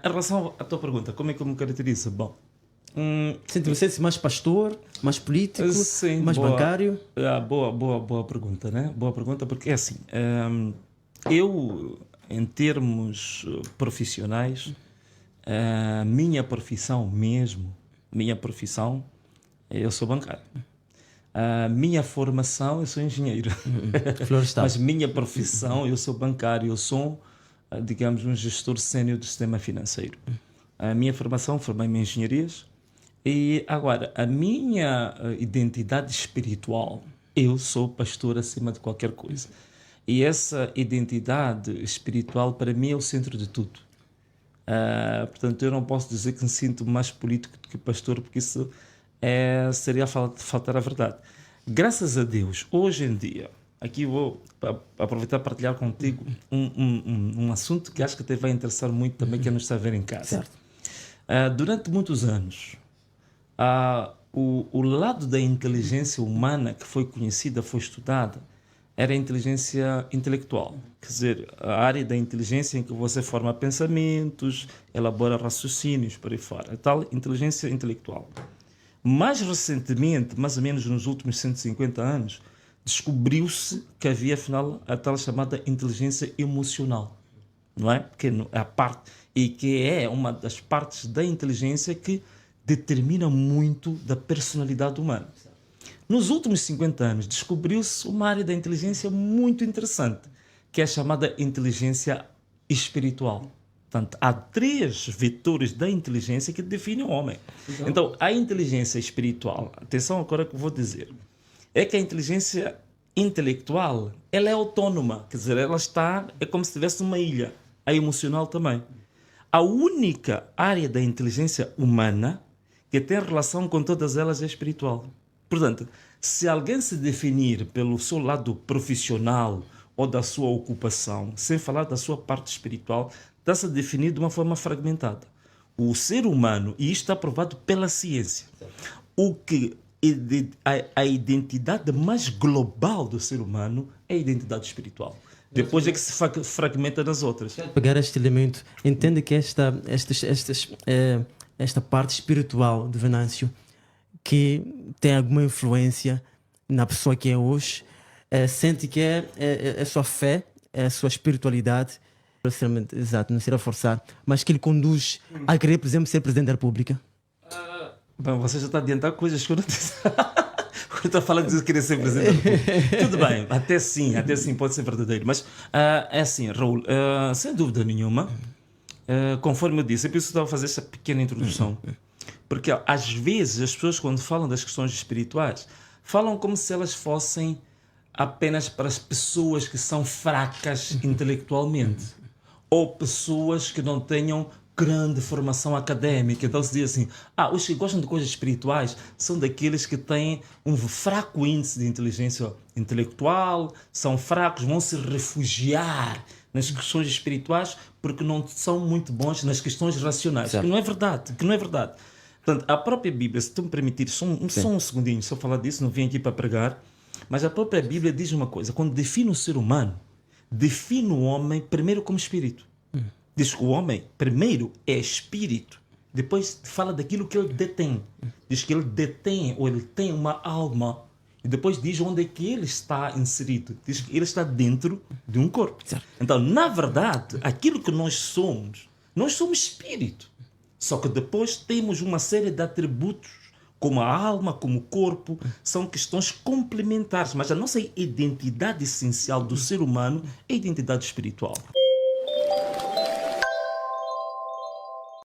Em relação à tua pergunta, como é que eu me caracterizo? Bom, Sente-se mais pastor, mais político, sim, mais bancário? Boa pergunta, né? Boa pergunta, porque é assim, eu, em termos profissionais, minha profissão mesmo, eu sou bancário. A minha formação, eu sou engenheiro. Florestal. Mas minha profissão, eu sou bancário, eu sou, digamos, um gestor sénior do sistema financeiro. A minha formação, formei-me em engenharias. E agora, a minha identidade espiritual, eu sou pastor acima de qualquer coisa. E essa identidade espiritual, para mim, é o centro de tudo. Portanto, eu não posso dizer que me sinto mais político do que pastor, porque isso seria faltar a verdade. Graças a Deus, hoje em dia, aqui vou aproveitar para partilhar contigo um assunto que acho que te vai interessar muito também, quem nos está a ver em casa. Certo. Durante muitos anos, o lado da inteligência humana que foi conhecida, foi estudada, era a inteligência intelectual. Quer dizer, a área da inteligência em que você forma pensamentos, elabora raciocínios, por aí fora. A tal inteligência intelectual. Mais recentemente, mais ou menos nos últimos 150 anos, descobriu-se que havia, afinal, a tal chamada inteligência emocional. Não é? Que é a parte, e que é uma das partes da inteligência que determina muito da personalidade humana. Nos últimos 50 anos, descobriu-se uma área da inteligência muito interessante, que é a chamada inteligência espiritual. Portanto, há 3 vetores da inteligência que definem o homem. Então, a inteligência espiritual, atenção agora que eu vou dizer, é que a inteligência intelectual, ela é autônoma, quer dizer, é como se estivesse numa ilha. A emocional também. A única área da inteligência humana que tem relação com todas elas é espiritual. Portanto, se alguém se definir pelo seu lado profissional ou da sua ocupação, sem falar da sua parte espiritual, está-se a definir de uma forma fragmentada. O ser humano, e isto está provado pela ciência, a identidade mais global do ser humano é a identidade espiritual. Depois é que se fragmenta nas outras. Pegar este elemento, entende que esta parte espiritual de Venâncio, que tem alguma influência na pessoa que é hoje, sente que é a sua fé, é a sua espiritualidade, exato, não será forçar, mas que ele conduz a querer, por exemplo, ser Presidente da República? Bom, você já está a adiantar coisas que eu não disse. Quando está falando de querer ser Presidente da República. Tudo bem, até sim, pode ser verdadeiro. Mas é assim, Raul, sem dúvida nenhuma, conforme eu disse, eu preciso fazer essa pequena introdução. Porque às vezes as pessoas, quando falam das questões espirituais, falam como se elas fossem apenas para as pessoas que são fracas intelectualmente, ou pessoas que não tenham grande formação académica. Então se diz assim, os que gostam de coisas espirituais são daqueles que têm um fraco índice de inteligência intelectual, são fracos, vão se refugiar nas questões espirituais porque não são muito bons nas questões racionais. Que não é verdade. Portanto, a própria Bíblia, se tu me permitir, só um segundinho, só falar disso, não vim aqui para pregar, mas a própria Bíblia diz uma coisa, quando define o ser humano, define o homem primeiro como espírito. Diz que o homem, primeiro, é espírito. Depois fala daquilo que ele detém. Diz que ele detém, ou ele tem uma alma. E depois diz onde é que ele está inserido. Diz que ele está dentro de um corpo. Então, na verdade, aquilo que nós somos espírito. Só que depois temos uma série de atributos, como a alma, como o corpo, são questões complementares. Mas a nossa identidade essencial do ser humano é a identidade espiritual.